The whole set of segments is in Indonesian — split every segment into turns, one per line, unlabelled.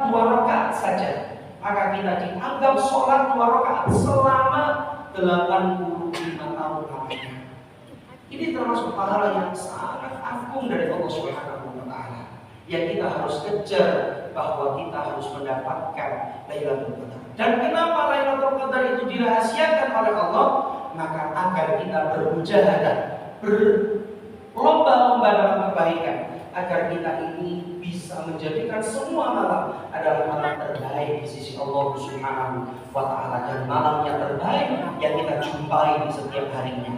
2 rakaat saja, maka kita dianggap sholat 2 rakaat selama 85 tahun lamanya. Ini termasuk pahala yang sangat agung dari Allah Subhanahu wa Ta'ala, yang kita harus kejar, bahwa kita harus mendapatkan Lailatul Qadar. Dan kenapa Lailatul Qadar itu dirahasiakan oleh Allah? Maka agar kita bermujahadah, berlomba-lomba dalam kebaikan, agar kita ini bisa menjadikan semua malam adalah malam terbaik di sisi Allah Subhanahu wa Ta'ala, dan malam yang terbaik yang kita jumpai di setiap harinya.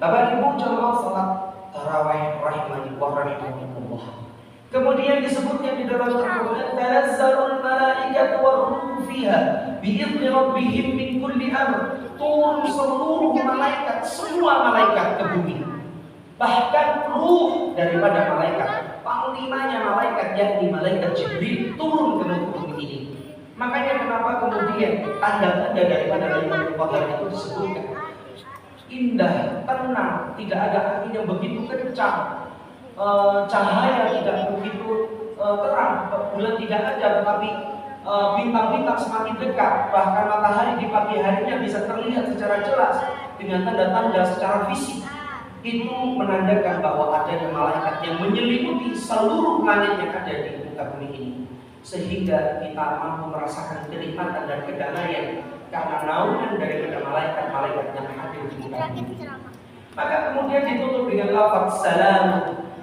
Bapak Ibu jamaah salat tarawih rahimani wa rahimakumullah. Kemudian disebutnya di dalam Al-Qur'an, tanazzalul malaikatu war-ruhu fiha bi'izni rabbihim min kulli amr. Turun seluruh malaikat, semua malaikat ke bumi. Bahkan ruh daripada malaikat, panglimanya malaikat yakni malaikat Jibril turun ke bumi ini. Makanya kenapa kemudian tanda-tanda daripada Lailatul Qadar itu disebutkan indah, tenang, tidak ada angin yang begitu kencang, cahaya tidak begitu terang, bulan tidak ada, tetapi bintang-bintang semakin dekat, bahkan matahari di pagi harinya bisa terlihat secara jelas dengan tanda-tanda secara fisik. Itu menandakan bahwa adanya malaikat yang menyelimuti seluruh planet yang ada di muka bumi ini, sehingga kita mampu merasakan kenikmatan dan kedamaian karena naungan daripada malaikat-malaikat yang hadir di muka bumi. Maka kemudian ditutup dengan lafaz salam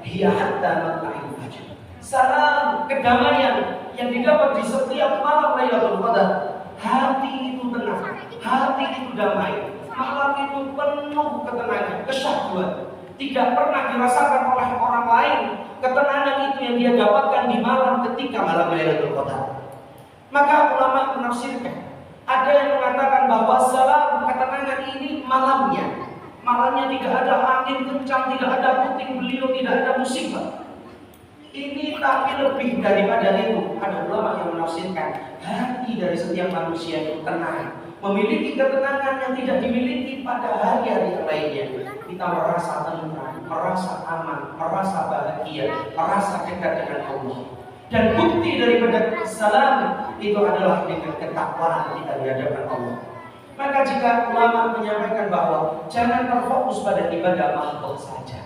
hiya hatta matla'il fajr. Salam, kedamaian yang didapat di setiap malam Lailatul Qadar. Hati itu tenang, hati itu damai, malam itu penuh ketenangan, kesyahduan. Tidak pernah dirasakan oleh orang lain ketenangan itu yang dia dapatkan di malam ketika malam Lailatul Qadar. Maka ulama menafsirkan, ada yang mengatakan bahwa salam, ketenangan ini malamnya. Malamnya tidak ada angin kencang, tidak ada puting beliung, tidak ada musibah. Ini tapi lebih daripada itu. Ada ulama yang menafsirkan, hati dari setiap manusia itu tenang, memiliki ketenangan yang tidak dimiliki pada hari-hari yang lainnya. Kita merasa tenang, merasa aman, merasa bahagia, merasa dekat dengan Allah. Dan bukti daripada salam itu adalah dengan ketakwaan kita di hadapan Allah. Maka jika ulama menyampaikan bahwa jangan terfokus pada ibadah mahdoh saja,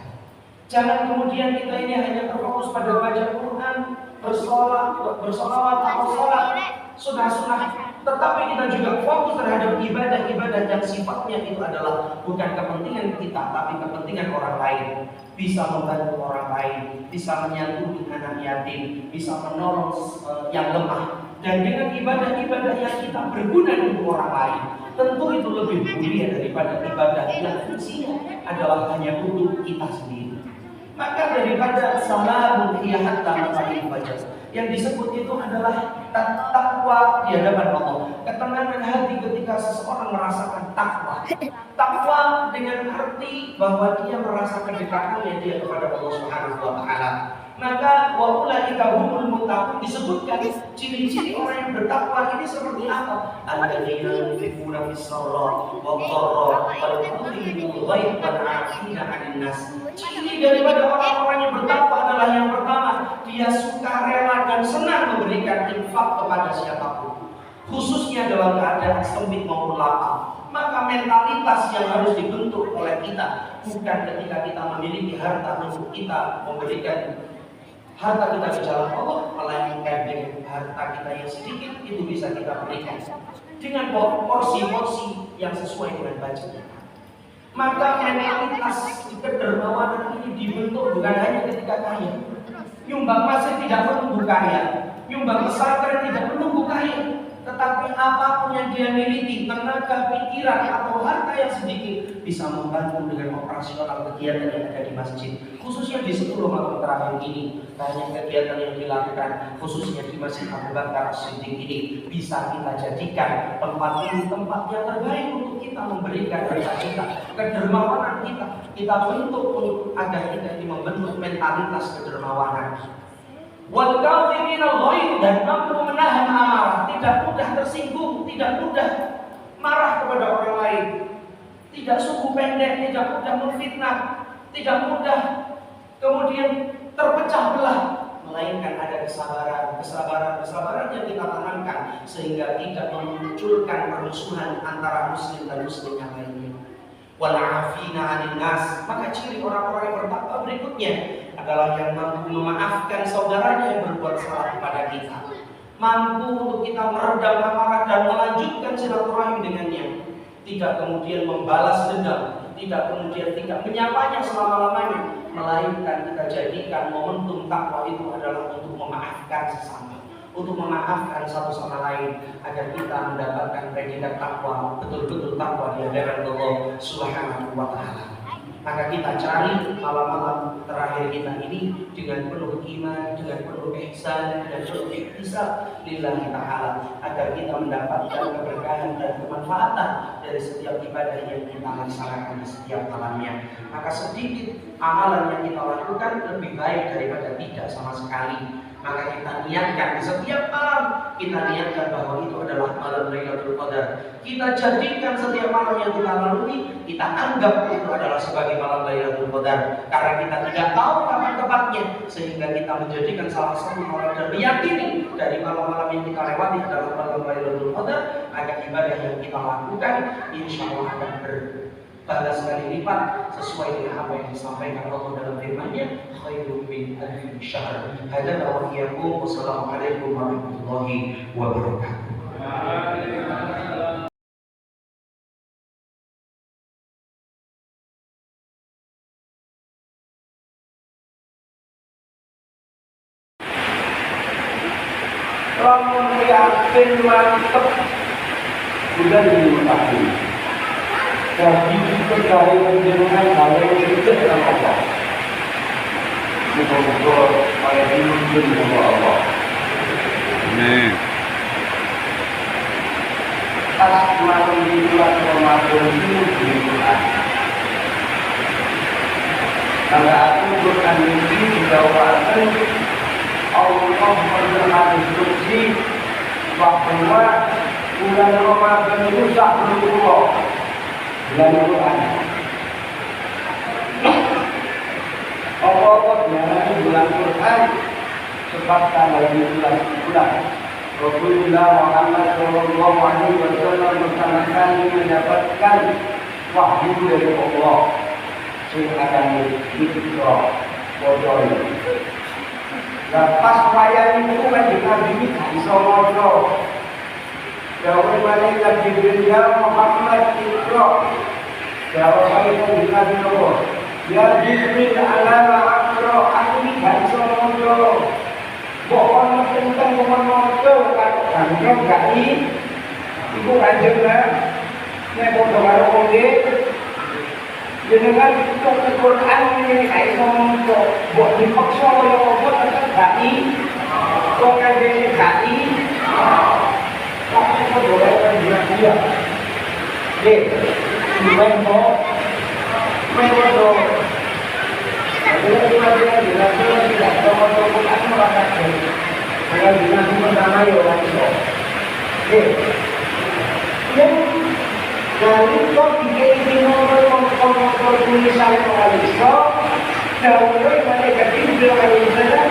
jangan kemudian kita ini hanya terfokus pada baca Quran, bersolawat atau sholat, sunnah-sunnah, tetapi kita juga fokus terhadap ibadah-ibadah yang sifatnya itu adalah bukan kepentingan kita, tapi kepentingan orang lain. Bisa membantu orang lain, bisa menyantuni anak yatim, bisa menolong yang lemah. Dan dengan ibadah-ibadah yang kita berguna untuk orang lain, tentu itu lebih mulia daripada ibadah yang fungsinya adalah hanya untuk kita sendiri. Maka daripada salam hiya hatta matla'il fajr, yang disebut itu adalah takwa di hadapan Allah. Ketenangan hati ketika seseorang merasakan takwa. Takwa dengan arti bahwa dia merasa kedekatannya dia kepada Allah Subhanahu wa Ta'ala. Maka wa ulaika humul muttaqun, disebutkan ciri-ciri orang yang bertakwa ini seperti apa? Alladzina yunfiquna fis-sarra'i wad-dharra'i wal yuqimuna al-ghaiba wal 'afina 'anil nas. Ciri daripada orang-orang yang bertakwa adalah yang pertama, dia suka rela dan senang memberikan infak kepada siapapun, khususnya dalam keadaan sempit maupun lapang. Maka mentalitas yang harus dibentuk oleh kita bukan ketika kita memiliki harta untuk kita memberikan harta kita di jalan Allah, melainkan dengan harta kita yang sedikit itu bisa kita berikan dengan porsi-porsi yang sesuai dengan budget kita. Maka mentalitas kedermawanan ini dibentuk bukan hanya ketika kaya. Nyumbang masjid tidak menunggu kaya, nyumbang pesantren tidak menunggu kaya, tetapi apapun yang dia miliki, tenaga, pikiran atau harta yang sedikit bisa membantu dengan operasional kegiatan yang ada di masjid. Khususnya di 10 malam terakhir ini, banyak kegiatan yang dilakukan khususnya di Masjid Abu Bakar As-Siddiq ini bisa kita jadikan tempat ini tempat yang terbaik untuk kita memberikan harta kita, kedermawanan kita. Kita bentuk untuk agar kita ini membentuk mentalitas kedermawanan. Wal kadhimina al-ghaidh, dan mampu menahan amarah, tidak mudah tersinggung, tidak mudah marah kepada orang lain, tidak suku pendek, tidak mudah memfitnah, tidak mudah kemudian terpecah belah, melainkan ada kesabaran yang kita tanamkan sehingga tidak memunculkan permusuhan antara muslim dan muslim yang lainnya. Wal'afina 'anil nas, maka ciri orang-orang yang bertakwa berikutnya adalah yang mampu memaafkan saudaranya yang berbuat salah kepada kita, mampu untuk kita meredam amarah dan melanjutkan silaturahim dengannya, tidak kemudian membalas dendam, tidak kemudian tidak menyapanya selama-lamanya, melainkan kita jadikan momentum takwa itu adalah untuk memaafkan sesama, untuk memaafkan satu sama lain, agar kita mendapatkan predikat takwa, betul-betul takwa di hadapan Allah Subhanahu wa Ta'ala. Maka kita cari malam-malam terakhir kita ini dengan penuh iman, dengan penuh ihsan, dan penuh ihtisab lillahi ta'ala, agar kita mendapatkan keberkahan dan kemanfaatan dari setiap ibadah yang kita laksanakan di setiap malamnya. Maka sedikit amalan yang kita lakukan lebih baik daripada tidak sama sekali. Maka kita niatkan di setiap malam, kita niatkan bahwa itu adalah malam Lailatul Qadar. Kita jadikan setiap malam yang kita lalui, kita anggap itu adalah sebagai malam Lailatul Qadar, karena kita tidak tahu kapan tepatnya, sehingga kita menjadikan salah satu malam dan meyakini dari malam-malam yang kita lewati adalah malam Lailatul Qadar. Maka ibadah yang kita lakukan insya Allah akan berbalas kali lipat sesuai dengan apa yang disampaikan Allah dalam firman-Nya, khairum min alfi syahr. Hada wa iyyakum, wassalamualaikum warahmatullahi wabarakatuh.
Lamun yakin mantep bukan diutakkan. Jadi kita cari penjenengan hal yang tidak dalam Allah. Moga-moga pada diunjung sama Allah. Amin. Pas malam di bulan Ramadan ini Quran. Karena aku Quran ini dibawakan Allah berinstruksi bahwa bulan Ramadan itu syahrul Qur'an, bulan Quran. Allah diarani bulan Quran sebab tanggal bulan. Rasulullah Muhammad Shallallahu Alaihi Wasallam pertama kali mendapatkan wahyu dari Allah sehingga akan diikra bodoh. Pas wayang itu kan dikabini bisa ngobrol. Jauh malaikat Jibril ya Muhammad Iqra. Jauh malaikat dikabini ngobrol. Ya Jibril alama Iqra, aku ini gak bisa ngobrol. Pokoknya tentang ngobrol kan gak ini. Ibu kanjeng lah. Nek bodoh karo konde. Jenengan itu Quran ini kayak ngomong buat dipaksa oleh Allah tetap gak kok kayak gak kok itu boleh kan dia deh main bodoh dia tidak tahu Quran melakukan dengan dengan pertama ya orang itu yang dari kok dikei ngomong tulisan orang itu dahulu mereka tidur dari sana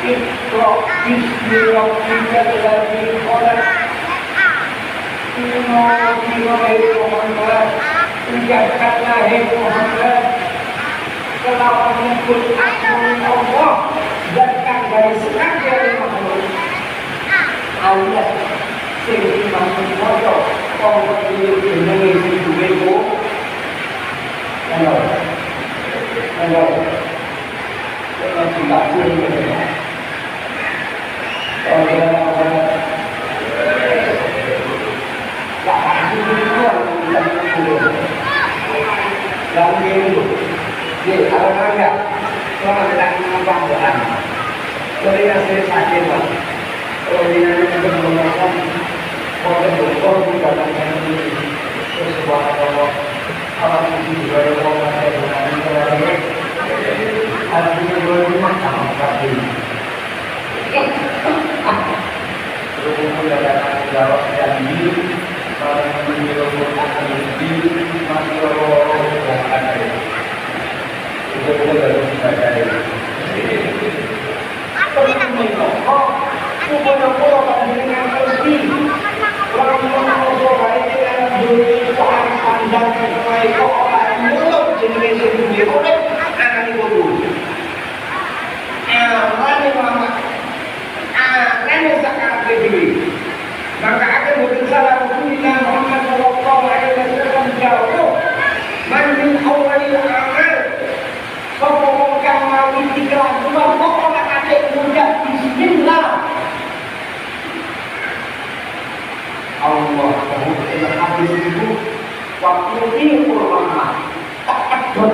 Iqra bismi rabbika alladzi khalaq Muhammad ucapkanlah Muhammad telah menyebut asma Allah datang dari sengaja makhluk alias sing dimaksud mojo orang itu jenenge sing duwe ku Halo dengan cintaku ini yang itu jadi alhamdulillah selama kita mengampangkan dari hasil sakit kalau dia untuk menggunakan protokol di dalam ini sesuatu Allah alam ini juga yang Allah dengan ini artinya berumah sama kaki berumur dalam jawab dan ini kalau menyeluruh akan lebih masih orang yang ada itu dari kita dari Oh, supaya kula panjenengan ngerti. Lamun Allah bae dengan dunia Tuhan panjang sesuai kok ora mulut jenenge sing duwe urip akan iku. Rane mama. Rane sakake dhewe. Maka akan mungkin salah Rasulullah Muhammad sallallahu alaihi wasallam jauh. Man min awalil amal. Kau kang mawi tiga dua kok ora kate mudah bismillah. Allah dalam hadis itu waktu ini ulama tak betul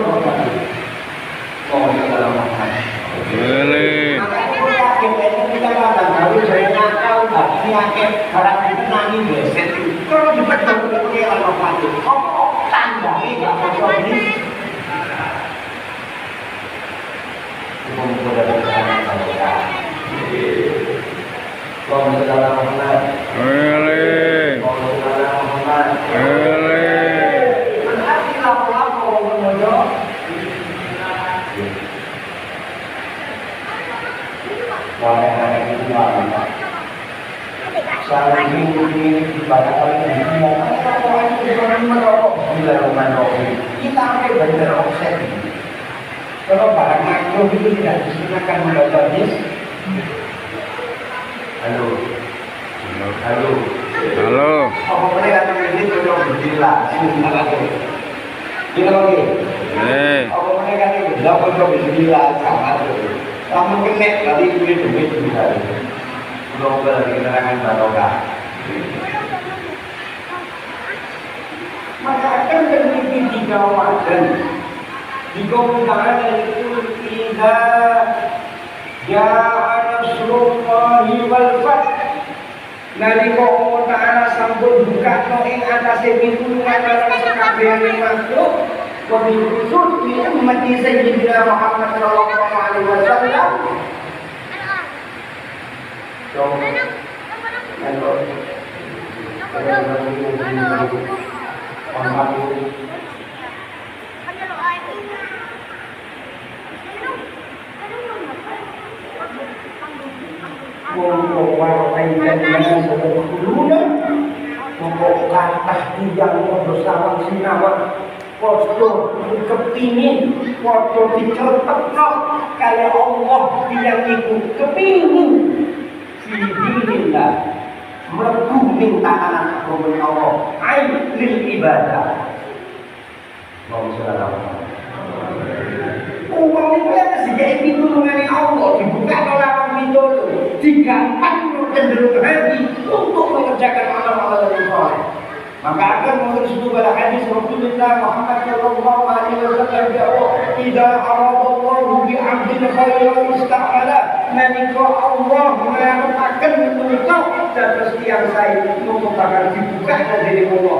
dalam hadis.
Boleh.
Maka itu yakin kita akan tahu saya nakal nggak yakin barang itu nani beset. Kalau dibetul itu Allah hadis. Oh tanda ini nggak betul ini. Semoga dari sana saudara. Allahumma shalli ala Muhammad.
Boleh.
Kita ambil benar offset. Kalau barang makro itu tidak digunakan membaca hadis. Halo. Halo.
Halo.
Apa mereka ini sudah berjila? Gila lagi. Apa mereka ini sudah berjila sama tu? Kamu kenek tadi duit juga. Belum lagi keterangan barokah. Maka akan memiliki tiga wajan. Jika mengatakan itu tidak ja'a nasrullahi wal fath. Nalika Allah Ta'ala sampun buka ing atase pitulungan marang sakabehane makhluk, wabil khusus li ummati sayyidina Muhammad sallallahu alaihi wasallam. Yang bersama sinawat foto kepingin foto dicelepno kali Allah yang itu kepingin fi'ilillah mlebu ning tangan Allah ain lil ibadah. Uang itu yang sejak pitulungan Allah dibuka lawan pitulung digampang cenderung hati untuk mengerjakan amal-amal yang soleh. Maka akan menurut pada hadis Rasulullah Muhammad sallallahu alaihi wasallam bahwa idza aradallahu bi 'abdin khairan ista'ala menika Allah mengatakan untuk dan yang saya merupakan dibuka dari Allah.